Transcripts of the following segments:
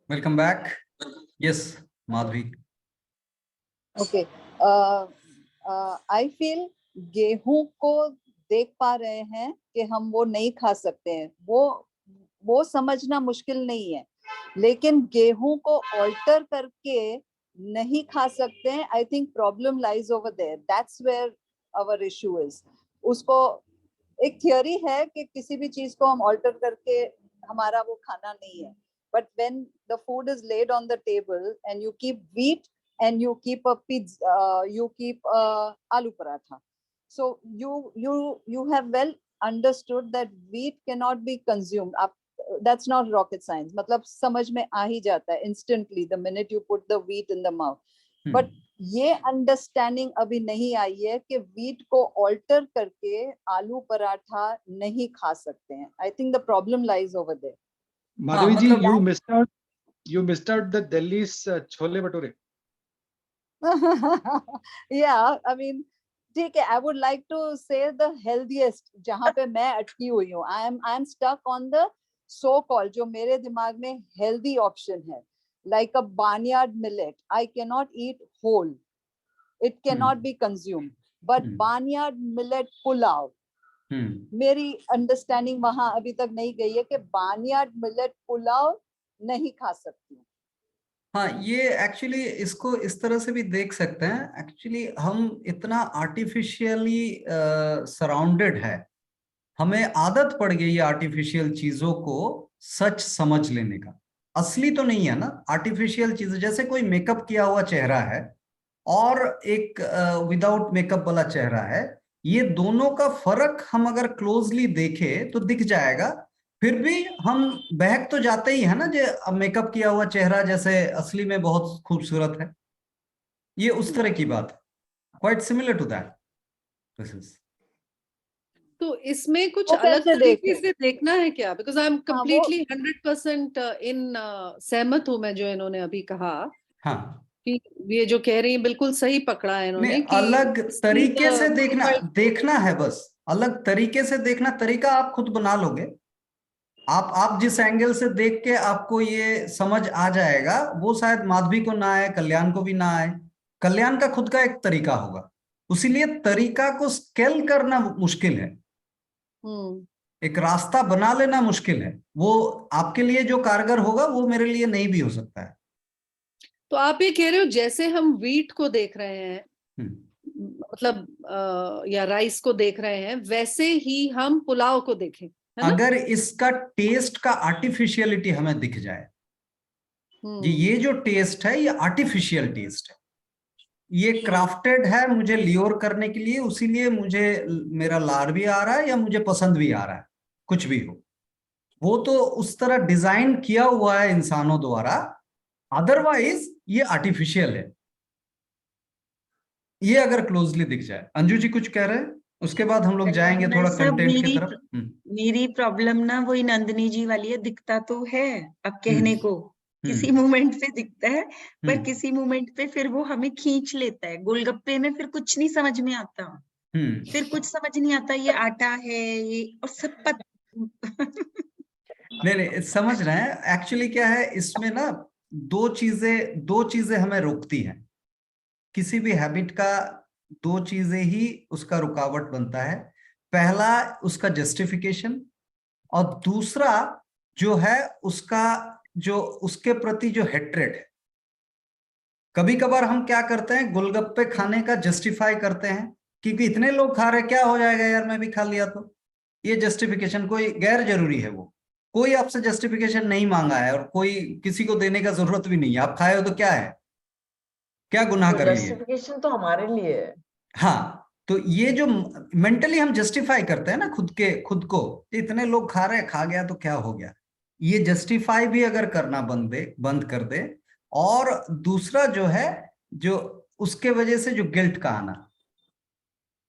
Welcome back. Yes, Madhvi. Okay. I feel गेहूं को देख पा रहे हैं कि हम वो नहीं खा सकते हैं, वो समझना मुश्किल नहीं है, लेकिन गेहूं को ऑल्टर करके नहीं खा सकते हैं. I think problem lies over there. That's where our issue is. उसको एक थियोरी है कि किसी भी चीज को हम ऑल्टर करके हमारा वो खाना नहीं है, but when the food is laid on the table and you keep wheat and you keep a pizza, you keep aloo paratha, so you have well understood that wheat cannot be consumed. That's not rocket science. मतलब समझ में आ ही जाता है instantly the minute you put the wheat in the mouth. But ये understanding अभी नहीं आई है कि wheat को alter करके आलू पराठा नहीं खा सकते हैं. I think the problem lies over there. Madhavi ji, you missed out the Delhi's chole bhature. Yeah, I mean, ठीक है. I would like to say the healthiest जहाँ पे मैं अटकी हुई हूँ. I am stuck on the so called जो मेरे दिमाग में healthy option है, like a barnyard millet. I cannot eat whole. It cannot be consumed. But barnyard millet pulao. मेरी understanding वहाँ अभी तक नहीं गई है कि barnyard millet pulao नहीं खा सकती हूँ. हाँ, ये एक्चुअली इसको इस तरह से भी देख सकते हैं. एक्चुअली हम इतना आर्टिफिशियली सराउंडेड है, हमें आदत पड़ गई है आर्टिफिशियल चीजों को सच समझ लेने का. असली तो नहीं है ना आर्टिफिशियल चीज. जैसे कोई मेकअप किया हुआ चेहरा है और एक विदाउट मेकअप वाला चेहरा है, ये दोनों का फर्क हम अगर क्लोजली देखें तो दिख जाएगा. फिर भी हम बहक तो जाते ही है ना, जो मेकअप किया हुआ चेहरा जैसे असली में बहुत खूबसूरत है. ये उस तरह की बात है. Quite similar to that. This is. तो इसमें कुछ अलग तरीके से देखना है क्या? बिकॉज आई एम कम्प्लीटली 100% इन सहमत हूँ मैं जो इन्होंने अभी कहा. हाँ, कि ये जो कह रही है बिल्कुल सही पकड़ा है इन्होंने कि अलग तरीके से देखना है. बस अलग तरीके से देखना. तरीका आप खुद बना लोगे. आप जिस एंगल से देख के आपको ये समझ आ जाएगा, वो शायद माधवी को ना आए, कल्याण को भी ना आए. कल्याण का खुद का एक तरीका होगा. उसीलिए तरीका को स्केल करना मुश्किल है. एक रास्ता बना लेना मुश्किल है. वो आपके लिए जो कारगर होगा वो मेरे लिए नहीं भी हो सकता है. तो आप ये कह रहे हो जैसे हम व्हीट को देख रहे हैं, मतलब या राइस को देख रहे हैं, वैसे ही हम पुलाव को देखें. अगर इसका टेस्ट का आर्टिफिशियलिटी हमें दिख जाए, ये जो टेस्ट है ये आर्टिफिशियल टेस्ट है, ये क्राफ्टेड है मुझे लियोर करने के लिए, उसीलिए मुझे मेरा लार भी आ रहा है या मुझे पसंद भी आ रहा है, कुछ भी हो, वो तो उस तरह डिजाइन किया हुआ है इंसानों द्वारा. अदरवाइज ये आर्टिफिशियल है. ये अगर क्लोजली दिख जाए. अंजू जी कुछ कह रहे हैं, उसके बाद हम लोग जाएंगे थोड़ा कंटेंट की तरफ. मेरी प्रॉब्लम ना वही नंदिनी जी वाली है. दिखता तो है अब कहने को, किसी मोमेंट पे दिखता है, पर किसी मोमेंट पे फिर वो हमें खींच लेता है. गोलगप्पे में फिर कुछ नहीं समझ में आता, फिर कुछ समझ नहीं आता ये आटा है ये और सब नहीं समझ रहे हैं. एक्चुअली क्या है इसमें ना, दो चीजें हमें रोकती हैं. किसी भी हैबिट का दो चीजें ही उसका रुकावट बनता है. पहला उसका जस्टिफिकेशन, और दूसरा जो है उसका जो उसके प्रति जो हेट्रेड है. कभी कभार हम क्या करते हैं, गोलगप्पे खाने का जस्टिफाई करते हैं क्योंकि इतने लोग खा रहे, क्या हो जाएगा यार मैं भी खा लिया तो. ये जस्टिफिकेशन कोई गैर जरूरी है. वो कोई आपसे जस्टिफिकेशन नहीं मांगा है और कोई किसी को देने का जरूरत भी नहीं है. आप खाए हो तो क्या है, क्या गुनाह कर लिए. जस्टिफिकेशन तो हमारे लिए है. हाँ, तो ये जो मेंटली हम जस्टिफाई करते हैं ना खुद को, इतने लोग खा रहे, खा गया तो क्या हो गया, ये जस्टिफाई भी अगर करना बंद कर दे. और दूसरा जो है, जो उसके वजह से जो गिल्ट का आना,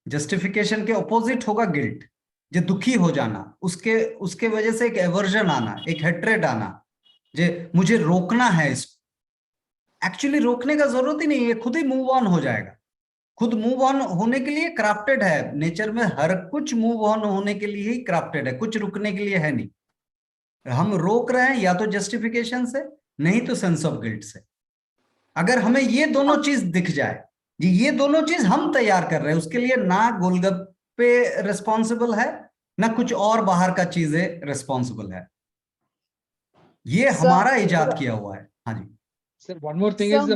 जस्टिफिकेशन के ऑपोजिट होगा गिल्ट, जो दुखी हो जाना, उसके वजह से एक एवर्जन आना, एक हेट्रेड आना, जो मुझे रोकना है इसको. एक्चुअली रोकने का जरूरत ही नहीं है, खुद ही मूव ऑन हो जाएगा. खुद मूव ऑन होने के लिए क्राफ्टेड है नेचर में. हर कुछ मूव ऑन होने के लिए ही क्राफ्टेड है, कुछ रुकने के लिए है नहीं. हम रोक रहे हैं या तो जस्टिफिकेशन से, नहीं तो सेंस ऑफ गिल्ट से। अगर हमें ये दोनों चीज दिख जाए, ये दोनों चीज हम तैयार कर रहे हैं, उसके लिए ना गोलगप्पे रिस्पॉन्सिबल है, ना कुछ और बाहर का चीजें रिस्पॉन्सिबल है, ये हमारा इजाद किया हुआ है। हाँ जी sir, one more thing is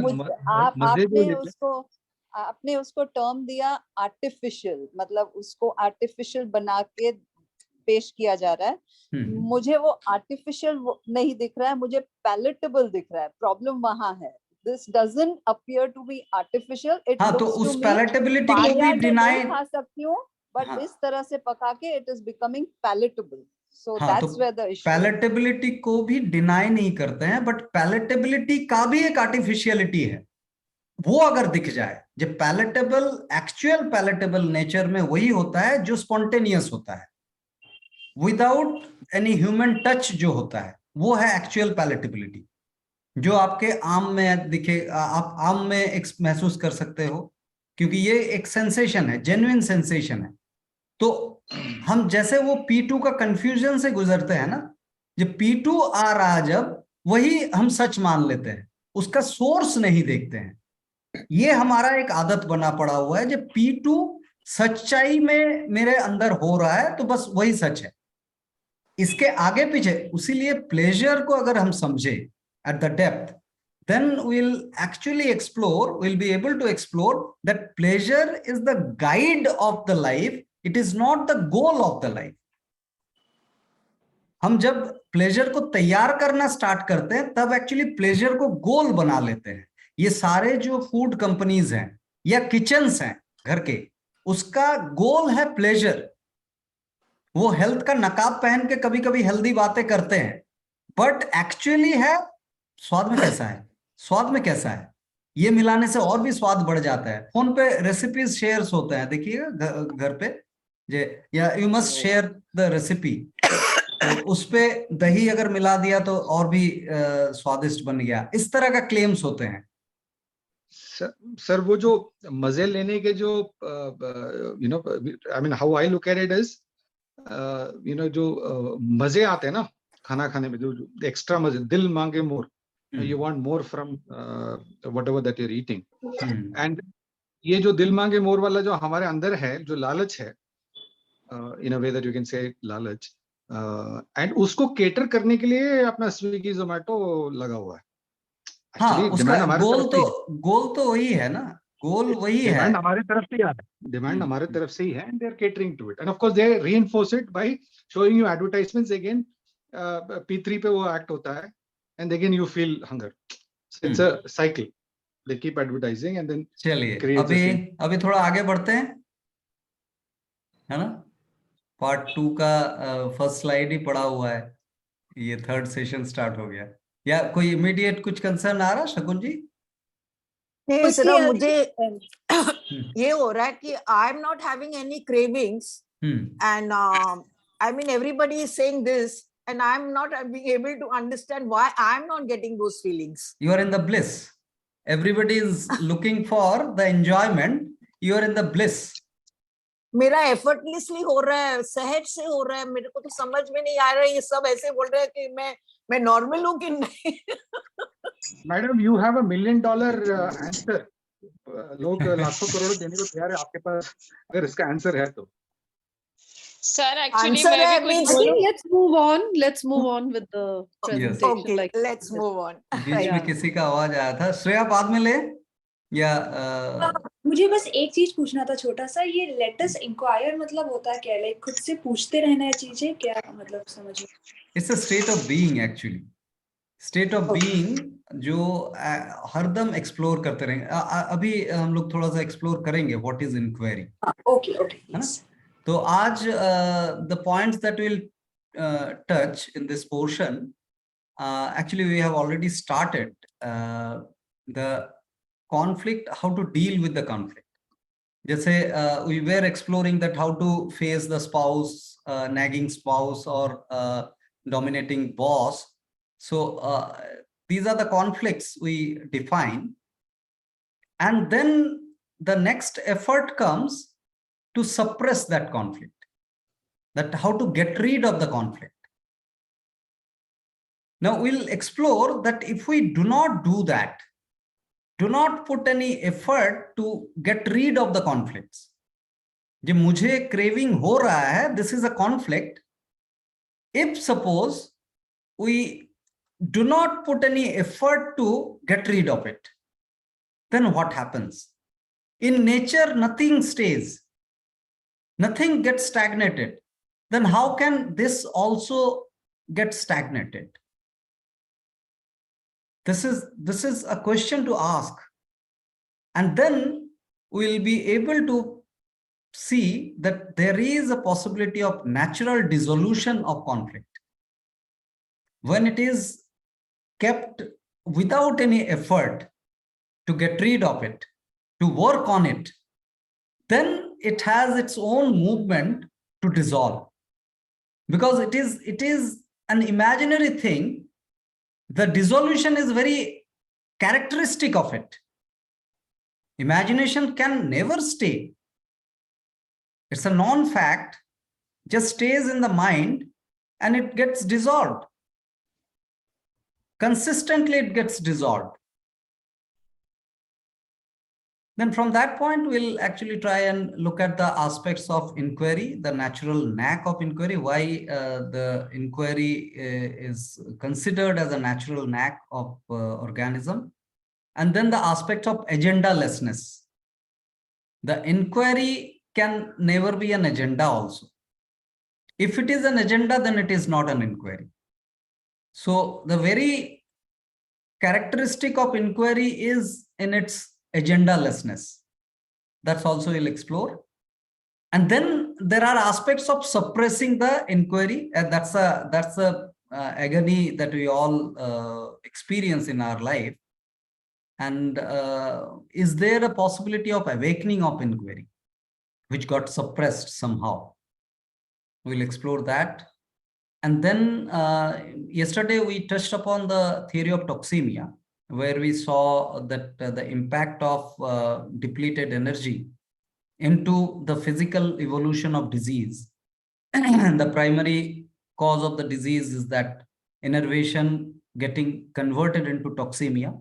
आपने उसको टर्म दिया आर्टिफिशियल, मतलब उसको आर्टिफिशियल बना के पेश किया जा रहा है। मुझे वो आर्टिफिशियल नहीं दिख रहा है, मुझे पैलेटेबल दिख रहा है। प्रॉब्लम वहां है। This doesn't appear to be artificial. It हाँ, तो looks to उस me पैलेटेबिलिटी को भी डिनाई खा सकती हूँ, बट हाँ, इस तरह से पका के it is becoming palatable. So हाँ, that's तो where the issue. पैलेटेबिलिटी को भी डिनाई नहीं करते हैं, बट पैलेटेबिलिटी का भी एक आर्टिफिशियलिटी है। वो अगर दिख जाए, जो पैलेटेबल, एक्चुअल पैलेटेबल नेचर में वही होता है जो स्पॉन्टेनियस होता है, विदाउट एनी ह्यूमन टच जो होता है, वो है एक्चुअल पैलेटेबिलिटी, जो आपके आम में दिखे, आप आम में एक महसूस कर सकते हो, क्योंकि ये एक सेंसेशन है, जेन्युइन सेंसेशन है। तो हम जैसे वो P2 का कंफ्यूजन से गुजरते हैं ना, जब P2 आ रहा, जब वही हम सच मान लेते हैं, उसका सोर्स नहीं देखते हैं। ये हमारा एक आदत बना पड़ा हुआ है, जब P2 सच्चाई में मेरे अंदर हो रहा है तो बस वही सच है, इसके आगे पीछे। उसीलिए प्लेजर को अगर हम समझे at the depth, then we'll actually explore, we'll be able to explore that pleasure is the guide of the life, it is not the goal of the life. हम जब प्लेजर को तैयार करना स्टार्ट करते हैं, तब एक्चुअली प्लेजर को गोल बना लेते हैं। ये सारे जो फूड कंपनीज हैं या किचन्स हैं घर के, उसका गोल है प्लेजर। वो हेल्थ का नकाब पहन के कभी कभी हेल्दी बातें करते हैं, बट एक्चुअली है स्वाद में कैसा है, स्वाद में कैसा है, ये मिलाने से और भी स्वाद बढ़ जाता है। फोन पे रेसिपीज शेयर्स होते हैं, देखिएगा घर पे, या you must share the recipe, तो उस पे दही अगर मिला दिया तो और भी स्वादिष्ट बन गया, इस तरह का क्लेम्स होते हैं। सर वो जो मजे लेने के जो you know, I mean how I look at it is, you know, जो मजे आते हैं ना खाना खाने में, जो एक्स्ट्रा मजे, दिल मांगे मोर, you want more from whatever that you're eating, and ये जो दिल मांगे मोर वाला जो हमारे अंदर है, जो लालच है, in a way that you can say लालच, and उसको केटर करने के लिए अपना स्विगी जोमेटो लगा हुआ है। हाँ, उसका गोल तो वही है ना, गोल वही है, डिमांड हमारे तरफ से ही है, डिमांड हमारे तरफ से ही है, and they are catering to it, and of course they reinforce it by showing you advertisements again. P3 पे वो एक्ट होता है, and again you feel hunger. So it's a cycle. They keep advertising and then चलिए अभी थोड़ा आगे बढ़ते हैं, है ना। पार्ट 2 का फर्स्ट स्लाइड ही पड़ा हुआ है, ये थर्ड सेशन स्टार्ट हो गया। या कोई इमीडिएट कुछ कंसर्न आ रहा शकुन जी? नहीं सर, मुझे ये हो रहा है कि I am not having any cravings, and I mean everybody is saying this, and I'm not being able to understand why I'm not getting those feelings. You are in the bliss. Everybody is looking for the enjoyment. You are in the bliss. मेरा effortlessly हो रहा है, सहज से हो रहा है, मेरे को तो समझ में नहीं आ रहा है। ये सब ऐसे बोल रहे हैं कि मैं नॉर्मल हूँ कि नहीं। Madam, you have $1 million answer. लोग लाखों करोड़ देने को तैयार है आपके पास, अगर इसका आंसर है तो। Sir, actually, let's move on with the presentation. Okay, like let's move on. बीच में किसी का आवाज आया था, श्रेया बाद में ले, या मुझे बस एक चीज पूछना था छोटा सा, ये लेटस इंक्वायर मतलब होता क्या है? लाइक खुद से पूछते रहना है चीजें, क्या मतलब समझ में? It's a state of being, actually state of being जो हरदम एक्सप्लोर करते रहेंगे। अभी हम लोग थोड़ा सा एक्सप्लोर करेंगे व्हाट इज इंक्वायरी। ओके है ना। तो आज the points that we'll touch in this portion, actually we have already started the conflict, how to deal with the conflict. जैसे we were exploring that how to face the spouse, nagging spouse or dominating boss. So these are the conflicts we define, and then the next effort comes to suppress that conflict, that how to get rid of the conflict. Now we'll explore that if we do not do that, do not put any effort to get rid of the conflicts. जो मुझे craving हो रहा है, this is a conflict. If suppose we do not put any effort to get rid of it, then what happens? In nature, nothing stays. Nothing gets stagnated. Then how can this also get stagnated? This is a question to ask. And then we'll be able to see that there is a possibility of natural dissolution of conflict. When it is kept without any effort to get rid of it, to work on it, then it has its own movement to dissolve. Because it is an imaginary thing, the dissolution is very characteristic of it. Imagination can never stay. It's a non-fact, just stays in the mind and it gets dissolved. Consistently it gets dissolved. Then from that point, we'll actually try and look at the aspects of inquiry, the natural knack of inquiry, why the inquiry is considered as a natural knack of organism, and then the aspect of agendalessness. The inquiry can never be an agenda also. If it is an agenda, then it is not an inquiry. So the very characteristic of inquiry is in its agendalessness. That's also we'll explore. And then there are aspects of suppressing the inquiry. That's a agony that we all experience in our life. And is there a possibility of awakening of inquiry, which got suppressed somehow? We'll explore that. And then yesterday we touched upon the theory of toxemia, where we saw that the impact of depleted energy into the physical evolution of disease. The primary cause of the disease is that innervation getting converted into toxemia.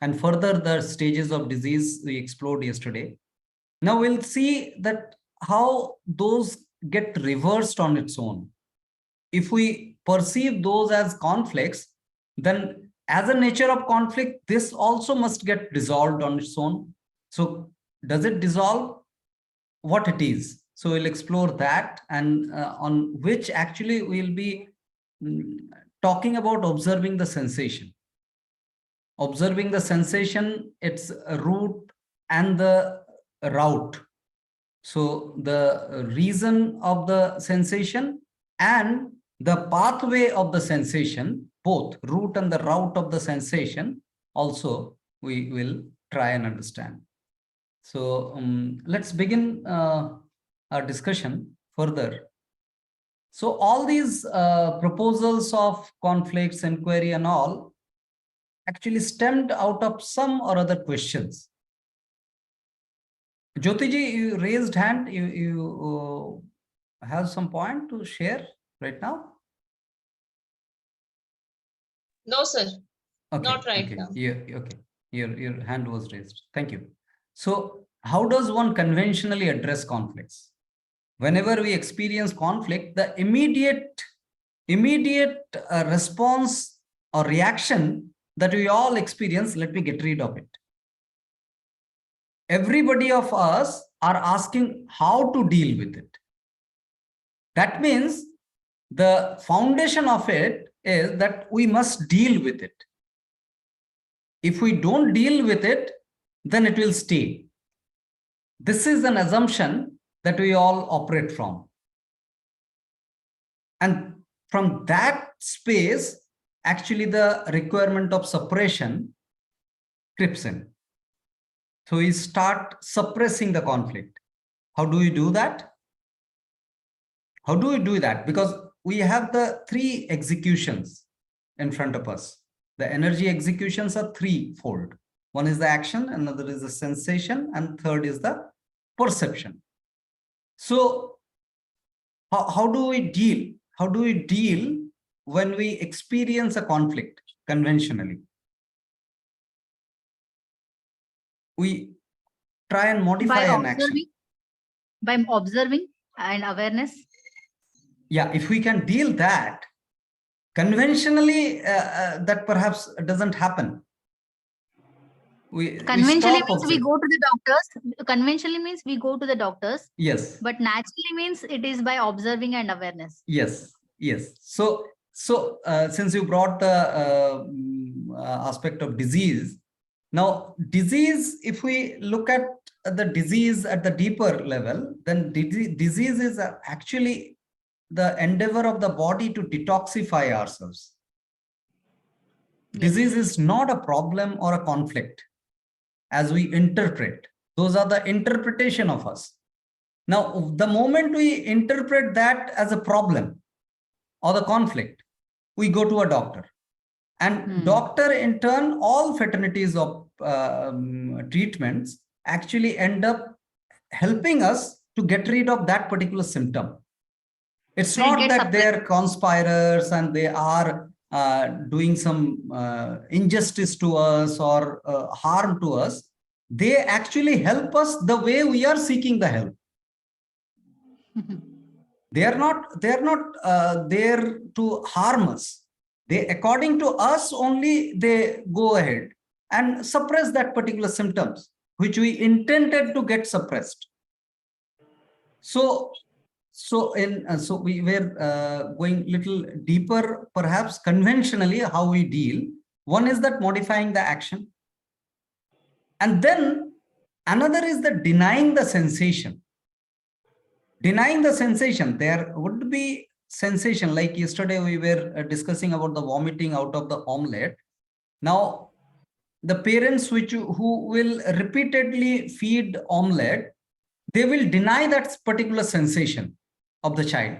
And further, the stages of disease we explored yesterday. Now we'll see that how those get reversed on its own. If we perceive those as conflicts, then as a nature of conflict, this also must get dissolved on its own. So does it dissolve? What it is? So we'll explore that, and on which actually we'll be talking about observing the sensation. Observing the sensation, its root and the route. So the reason of the sensation and the pathway of the sensation, both root and the route of the sensation, also we will try and understand. So let's begin our discussion further. So all these proposals of conflicts, inquiry and all actually stemmed out of some or other questions. Jyotiji, you raised hand. You have some point to share right now? No, sir. Okay, Not right okay. now. Yeah, okay. Your hand was raised. Thank you. So how does one conventionally address conflicts? Whenever we experience conflict, the immediate response or reaction that we all experience, let me get rid of it. Everybody of us are asking how to deal with it. That means the foundation of it is that we must deal with it. If we don't deal with it, then it will stay. This is an assumption that we all operate from. And from that space, actually the requirement of suppression creeps in. So we start suppressing the conflict. How do we do that? How do we do that? Because we have the three executions in front of us. The energy executions are threefold. One is the action, another is the sensation, and third is the perception. So how do we deal? How do we deal when we experience a conflict conventionally? We try and modify an action. By observing and awareness. Yeah, if we can deal that, conventionally, that perhaps doesn't happen. Conventionally means we go to the doctors. Conventionally means we go to the doctors. Yes. But naturally means it is by observing and awareness. Yes. Yes. So since you brought the aspect of disease, now disease, if we look at the disease at the deeper level, then disease is actually the endeavor of the body to detoxify ourselves. Yes. Disease is not a problem or a conflict as we interpret. Those are the interpretation of us. Now, the moment we interpret that as a problem or the conflict, we go to a doctor. And doctor, in turn, all fraternities of treatments actually end up helping us to get rid of that particular symptom. It's not that they're conspirators and they are doing some injustice to us or harm to us. They actually help us the way we are seeking the help. They are not there to harm us. They, according to us only, they go ahead and suppress that particular symptoms which we intended to get suppressed. So we were going little deeper, perhaps conventionally, how we deal. One is that modifying the action. And then another is the denying the sensation. Denying the sensation, there would be sensation, like yesterday we were discussing about the vomiting out of the omelette. Now, the parents who will repeatedly feed omelette, they will deny that particular sensation of the child.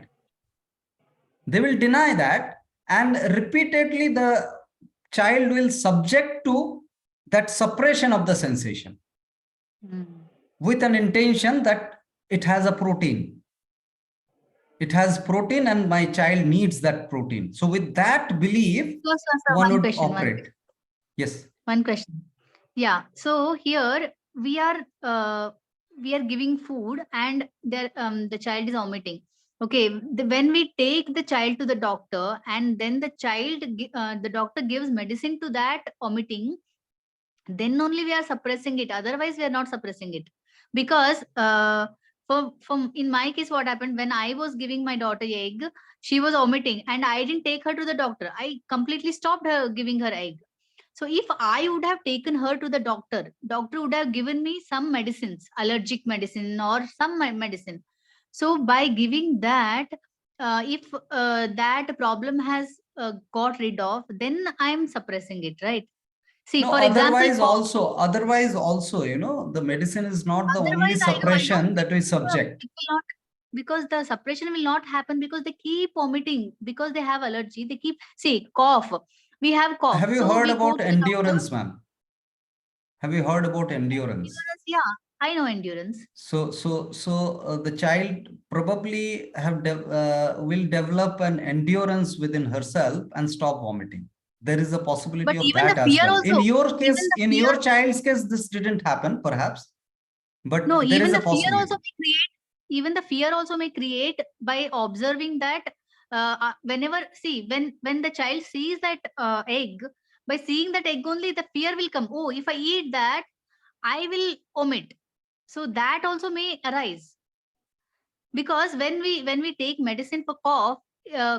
They will deny that, and repeatedly the child will subject to that suppression of the sensation with an intention that it has a protein. It has protein and my child needs that protein. So with that belief, one would operate. Yes. One question. Yeah. So here we are giving food and there the child is vomiting. Okay. When we take the child to the doctor and then the doctor gives medicine to that vomiting, then only we are suppressing it. Otherwise, we are not suppressing it. Because in my case, what happened when I was giving my daughter egg, she was vomiting and I didn't take her to the doctor. I completely stopped giving her egg. So if I would have taken her to the doctor would have given me some medicines, allergic medicine or some medicine. So by giving that, if that problem has got rid of, then I'm suppressing it, right? See, no, for otherwise example, also, you know, the medicine is not the only suppression that we subject. Because the suppression will not happen because they keep vomiting, because they have allergy. They keep, see, cough. We have cough. Have you heard about endurance, ma'am? Have you heard about endurance? Yeah, I know endurance. So the child probably will develop an endurance within herself and stop vomiting. There is a possibility of that as well. Also, in your case, in your child's case, this didn't happen, perhaps. But no, there even is the a possibility. fear also may create. Even the fear also may create by observing that whenever, see, when the child sees that egg, by seeing that egg only, the fear will come. Oh, if I eat that, I will vomit. So that also may arise. Because when we take medicine for cough,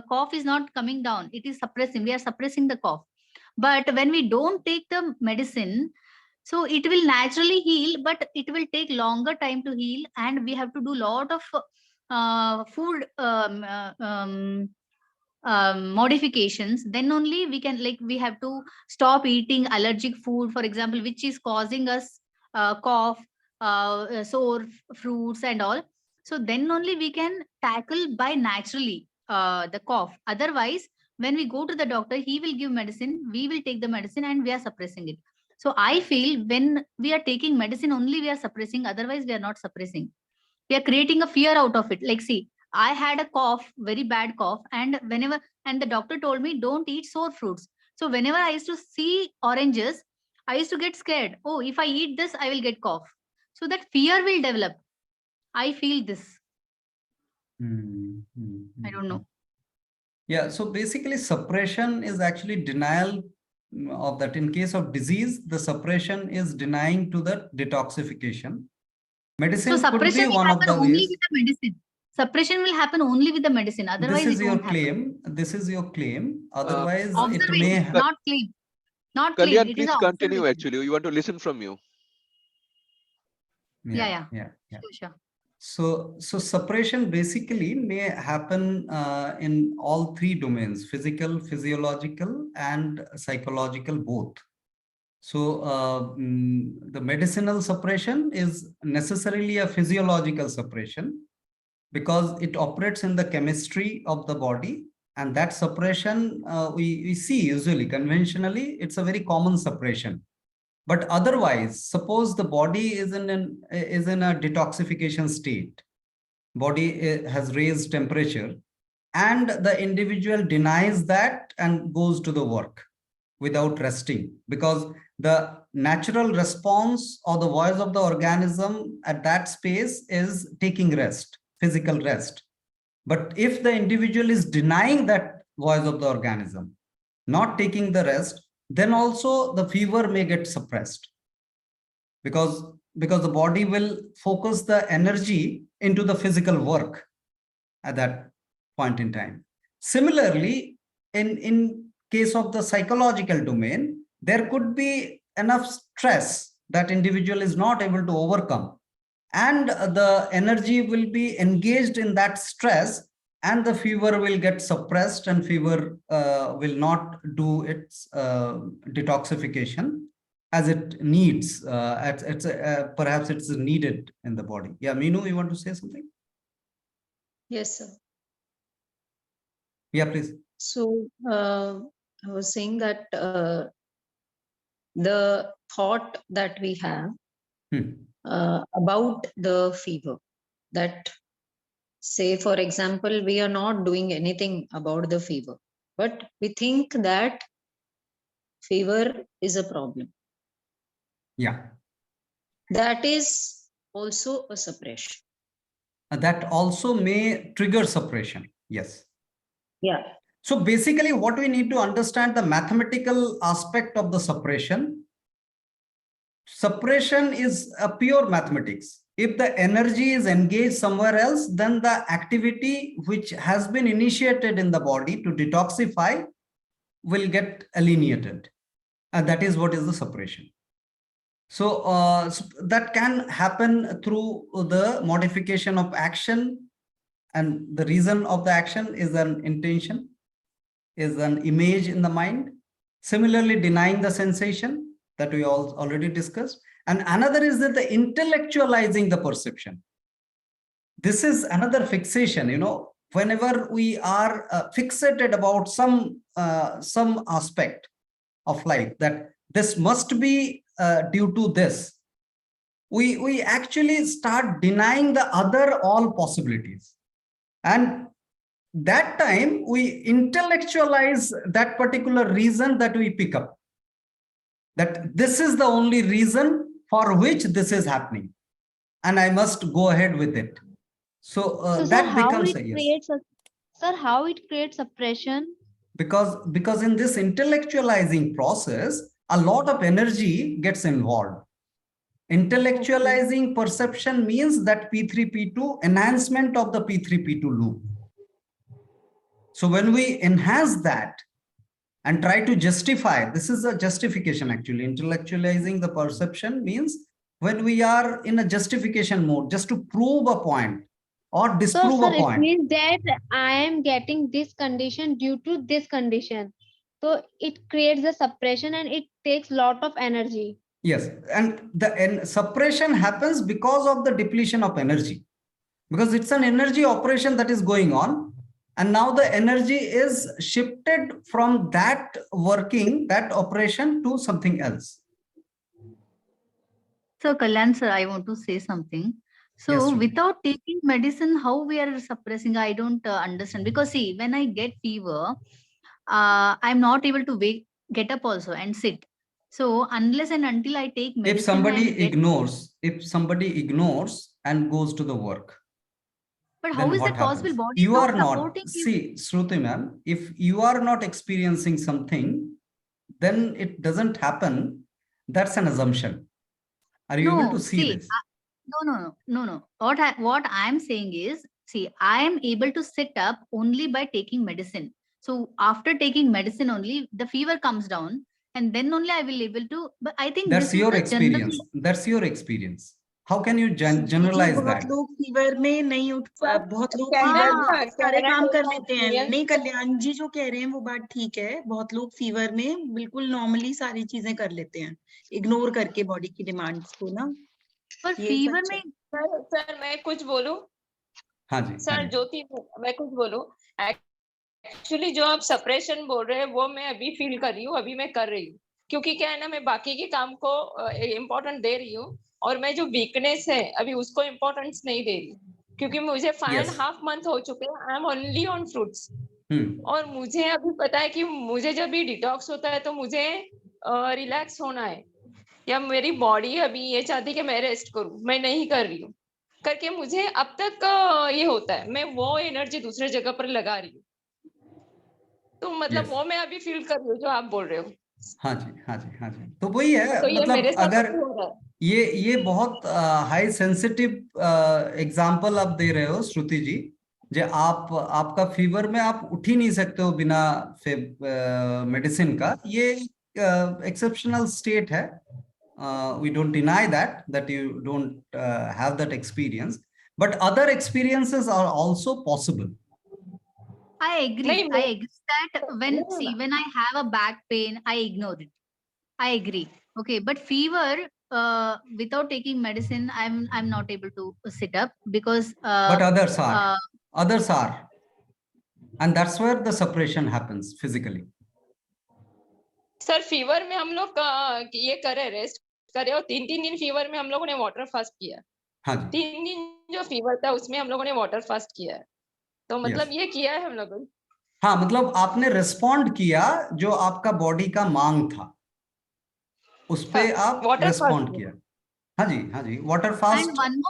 cough is not coming down. It is suppressing. We are suppressing the cough. But when we don't take the medicine, so it will naturally heal, but it will take longer time to heal, and we have to do a lot of food modifications. Then only we can, like, we have to stop eating allergic food, for example, which is causing us cough, sore fruits and all. So then only we can tackle by naturally the cough. Otherwise, when we go to the doctor, he will give medicine, we will take the medicine and we are suppressing it. So I feel when we are taking medicine only, we are suppressing. Otherwise, we are not suppressing. We are creating a fear out of it. Like, see, I had a cough, very bad cough. And whenever and the doctor told me don't eat sour fruits. So whenever I used to see oranges, I used to get scared. Oh, if I eat this, I will get cough. So that fear will develop. I feel this. I don't know. Yeah, so basically suppression is actually denial of that. In case of disease, the suppression is denying to the detoxification. Medicine So could be suppression will one of happen the only ways. with the medicine. Suppression will happen only with the medicine. Otherwise, This is it your won't happen. claim. This is your claim. Otherwise, it Observation, may. not claim. Not claim. Kalyan, It is please an continue. observation. Actually, we want to listen from you. Yeah. Sure. So suppression basically may happen in all three domains: physical, physiological, and psychological, both. So the medicinal suppression is necessarily a physiological suppression because it operates in the chemistry of the body, and that suppression we see usually conventionally. It's a very common suppression. But otherwise, suppose the body is in a detoxification state, body has raised temperature, and the individual denies that and goes to the work without resting, because the natural response or the voice of the organism at that space is taking rest, physical rest. But if the individual is denying that voice of the organism, not taking the rest, then also the fever may get suppressed, because the body will focus the energy into the physical work at that point in time. Similarly, in case of the psychological domain, there could be enough stress that individual is not able to overcome, and the energy will be engaged in that stress, and the fever will get suppressed, and fever will not do its detoxification as it needs. Perhaps it's needed in the body. Yeah, Meenu, you want to say something? Yes, sir. Yeah, please. So I was saying that the thought that we have about the fever, that say, for example, we are not doing anything about the fever, but we think that fever is a problem. Yeah. That is also a suppression. That also may trigger suppression. Yes. Yeah. So basically what we need to understand the mathematical aspect of the suppression. Suppression is a pure mathematics. If the energy is engaged somewhere else, then the activity which has been initiated in the body to detoxify will get alienated. And that is what is the suppression. So that can happen through the modification of action, and the reason of the action is an intention, is an image in the mind. Similarly, denying the sensation that we already discussed. And another is that the intellectualizing the perception. This is another fixation. You know, whenever we are fixated about some aspect of life, that this must be due to this, we actually start denying the other all possibilities. And that time we intellectualize that particular reason that we pick up, that this is the only reason for which this is happening, and I must go ahead with it. So, that becomes a yes. Sir, how it creates suppression? Because in this intellectualizing process, a lot of energy gets involved. Intellectualizing perception means that P3P2, enhancement of the P3P2 loop. So when we enhance that and try to justify, this is a justification actually. Intellectualizing the perception means when we are in a justification mode, just to prove a point or disprove a point. It means that I am getting this condition due to this condition. So it creates a suppression and it takes a lot of energy. Yes, and the suppression happens because of the depletion of energy, because it's an energy operation that is going on, and now the energy is shifted from that working, that operation, to something else. So Kalyan sir, I want to say something. So Yes, Shruti. without taking medicine, how we are suppressing? I don't understand. Because see, when I get fever, I'm not able to get up also and sit. So unless and until I take medicine, If somebody and get, ignores and goes to the work, but how then is what that possible? happens? Body is You not are not, supporting you. see, Shruti ma'am, if you are not experiencing something, then it doesn't happen. That's an assumption. Are you able No, to see see, this? no. What I'm saying is, see, I am able to sit up only by taking medicine. So after taking medicine only, the fever comes down, and then only I will able to. But I think That's this is your the general. experience. That's your experience. How can you जी, generalize बहुत that? लोग fever में नहीं उठ बहुत लोग कहना fever में था, सारे कहना काम कर था, लेते हैं। नहीं, कल्याण जी जो कह रहे हैं वो बात ठीक है। बहुत लोग फीवर में बिल्कुल नॉर्मली सारी चीजें कर लेते हैं, इग्नोर करके बॉडी की डिमांड्स को ना। पर ये फीवर सच है। में सर मैं कुछ बोलूं? हाँ जी, सर ज्योति, मैं कुछ बोलूं? एक्चुअली जो आप सप्रेशन बोल रहे हैं वो मैं अभी फील कर रही हूँ, अभी मैं कर रही हूँ, क्योंकि क्या है ना, मैं बाकी के काम को इम्पोर्टेंट दे रही हूँ और मैं जो वीकनेस है अभी उसको इम्पोर्टेंस नहीं दे रही, क्योंकि मुझे 5.5 मंथ हो चुके हैं, I am only on fruits. और मुझे अभी पता है कि मुझे जब भी डिटॉक्स होता है तो मुझे रिलैक्स होना है, या मेरी बॉडी अभी ये चाहती है कि मैं रेस्ट करूं, मैं नहीं कर रही हूँ करके मुझे अब तक ये होता है, मैं वो एनर्जी दूसरे जगह पर लगा रही हूँ। तो मतलब वो मैं अभी फील कर रही हूँ जो आप बोल रहे हो। हाँ जी। तो वही है, तो ये मतलब मेरे साथ अगर अभी हो रहा है। ये बहुत हाई सेंसिटिव एग्जाम्पल आप दे रहे हो श्रुति जी। जो आपका फीवर में आप उठ ही नहीं सकते हो बिना मेडिसिन का, ये एक्सेप्शनल स्टेट है। We don't deny that you don't have that experience, but other experiences are also possible. I agree. I agree that when I have a back pain, I ignore it. I agree. Okay, but fever, without taking medicine, I'm not able to sit up because. But others are, and that's where the suppression happens physically. Sir fever में हम लोग ये करे, rest करे, और 3 दिन fever में हम लोगों ने वाटर फास्ट किया। हाँ जी। 3 दिन जो फीवर था उसमें हम लोगों ने वाटर फास्ट किया है, तो मतलब ये किया है हम लोगों ने। हाँ, मतलब आपने रिस्पॉन्ड किया, जो आपका बॉडी का मांग था उस पे आप रिस्पॉन्ड किया। हाँ जी, water fast. And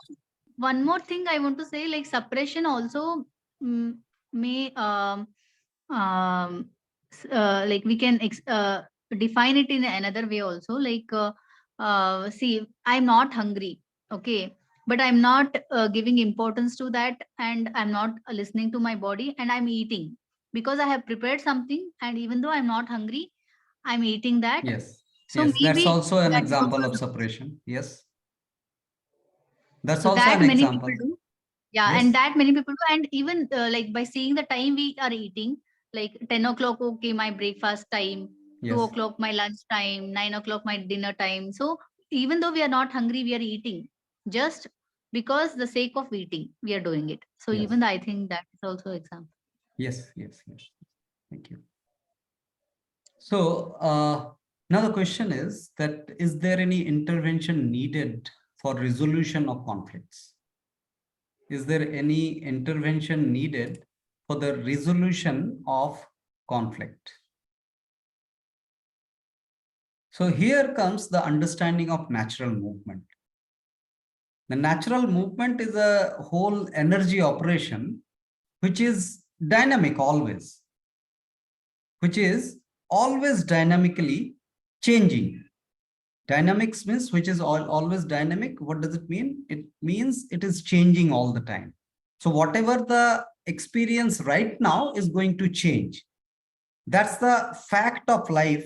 one more thing I want to say, like suppression also may like we can define it in another way also, like see, I'm not hungry, okay, but I'm not giving importance to that, and I'm not listening to my body, and I'm eating because I have prepared something, and even though I'm not hungry, I'm eating that. Yes. So yes, maybe that's also an that example also of suppression. Yes. That's so also that an many example. people do. Yeah, Yes. and that many people do. And even like by seeing the time we are eating, like 10 o'clock, okay, my breakfast time, Yes. 2 o'clock, my lunch time, 9 o'clock, my dinner time. So even though we are not hungry, we are eating just because the sake of eating, we are doing it. So Yes. even I think that is also an example. Yes. Thank you. So now the question is that, is there any intervention needed for resolution of conflicts? Is there any intervention needed for the resolution of conflict? So here comes the understanding of natural movement. The natural movement is a whole energy operation which is dynamic always, which is always dynamically changing. Dynamics means which is always dynamic. What does it mean? It means it is changing all the time. So whatever the experience right now is going to change. That's the fact of life,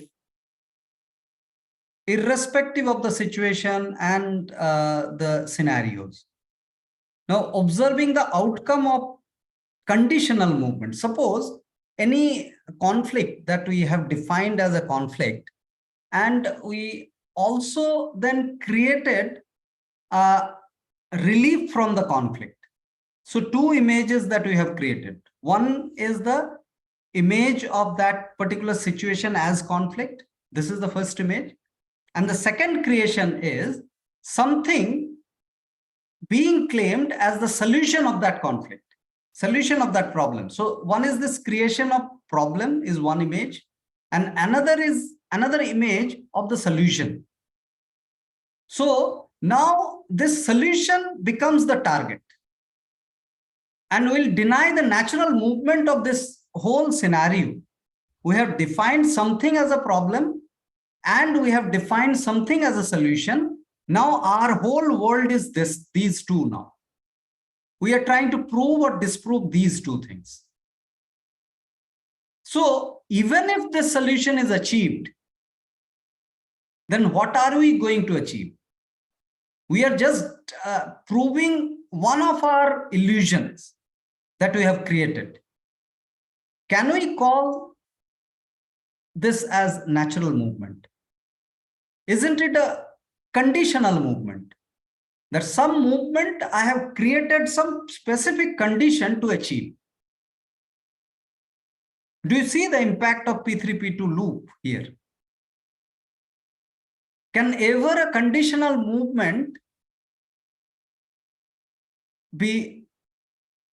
irrespective of the situation and the scenarios. Now, observing the outcome of conditional movement. Suppose any conflict that we have defined as a conflict, and we also then created a relief from the conflict. So two images that we have created. One is the image of that particular situation as conflict. This is the first image. And the second creation is something being claimed as the solution of that conflict, solution of that problem. So one is this creation of problem is one image, and another is another image of the solution. So now this solution becomes the target, and will deny the natural movement of this whole scenario. We have defined something as a problem, and we have defined something as a solution. Now our whole world is these two now. We are trying to prove or disprove these two things. So even if the solution is achieved, then what are we going to achieve? We are just proving one of our illusions that we have created. Can we call this as natural movement? Isn't it a conditional movement? That some movement I have created some specific condition to achieve. Do you see the impact of P3P2 loop here? Can ever a conditional movement be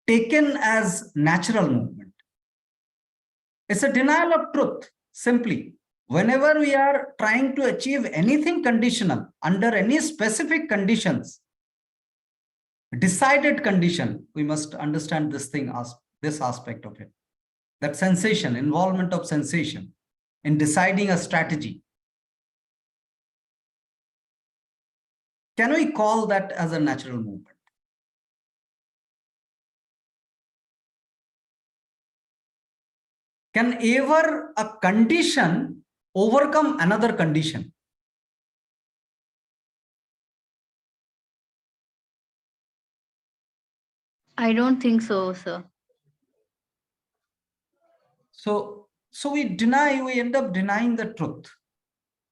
taken as natural movement? It's a denial of truth, simply. Whenever we are trying to achieve anything conditional under any specific conditions, decided condition, we must understand this thing as this aspect of it. That sensation, involvement of sensation in deciding a strategy. Can we call that as a natural movement? Can ever a condition overcome another condition? I don't think so, sir. So we end up denying the truth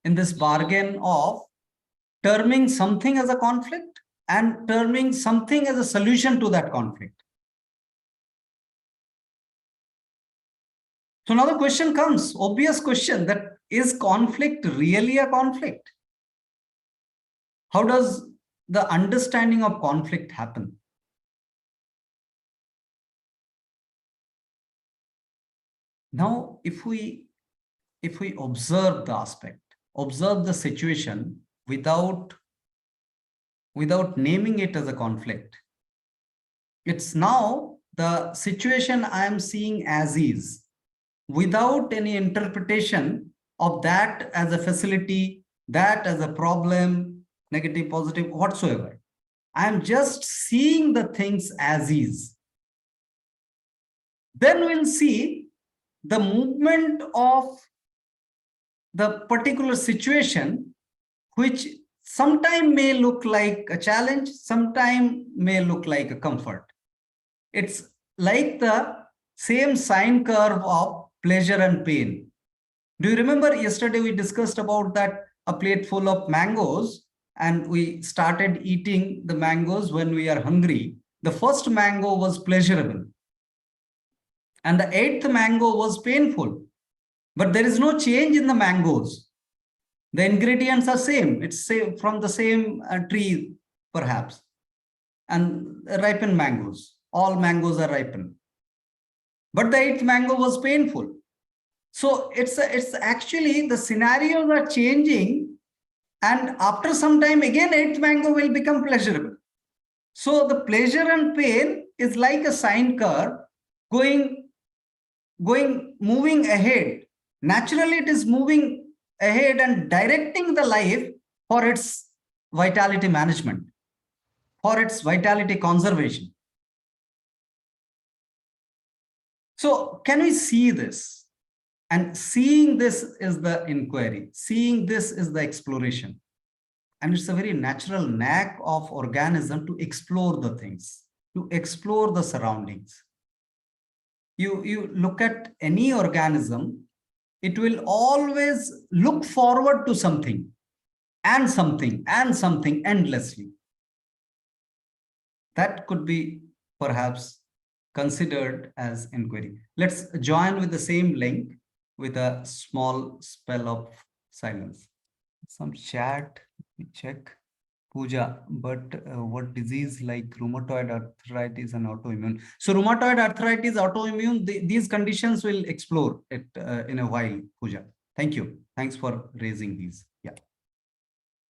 in this bargain of terming something as a conflict and terming something as a solution to that conflict. So now the question comes, obvious question, that is conflict really a conflict? How does the understanding of conflict happen? Now, if we observe the aspect, observe the situation without naming it as a conflict, it's now the situation I am seeing as is, without any interpretation of that as a facility, that as a problem, negative, positive, whatsoever. I am just seeing the things as is. Then we'll see the movement of the particular situation, which sometime may look like a challenge, sometime may look like a comfort. It's like the same sine curve of pleasure and pain. Do you remember yesterday we discussed about that a plate full of mangoes, and we started eating the mangoes when we are hungry. The first mango was pleasurable, and the 8th mango was painful, but there is no change in the mangoes. The ingredients are same. It's from the same tree, perhaps, and ripened mangoes. All mangoes are ripened, but the 8th mango was painful. So it's actually the scenarios are changing, and after some time again 8th mango will become pleasurable. So the pleasure and pain is like a sine curve moving ahead. Naturally, it is moving ahead and directing the life for its vitality management, for its vitality conservation. So can we see this? And seeing this is the inquiry. Seeing this is the exploration. And it's a very natural knack of organism to explore the things, to explore the surroundings. You look at any organism, it will always look forward to something and something and something endlessly. That could be perhaps considered as inquiry. Let's join with the same link with a small spell of silence. Some chat, let me check. Pooja, but what disease like rheumatoid arthritis and autoimmune? So rheumatoid arthritis, autoimmune, these conditions will explore it in a while, Pooja. Thank you. Thanks for raising these. Yeah.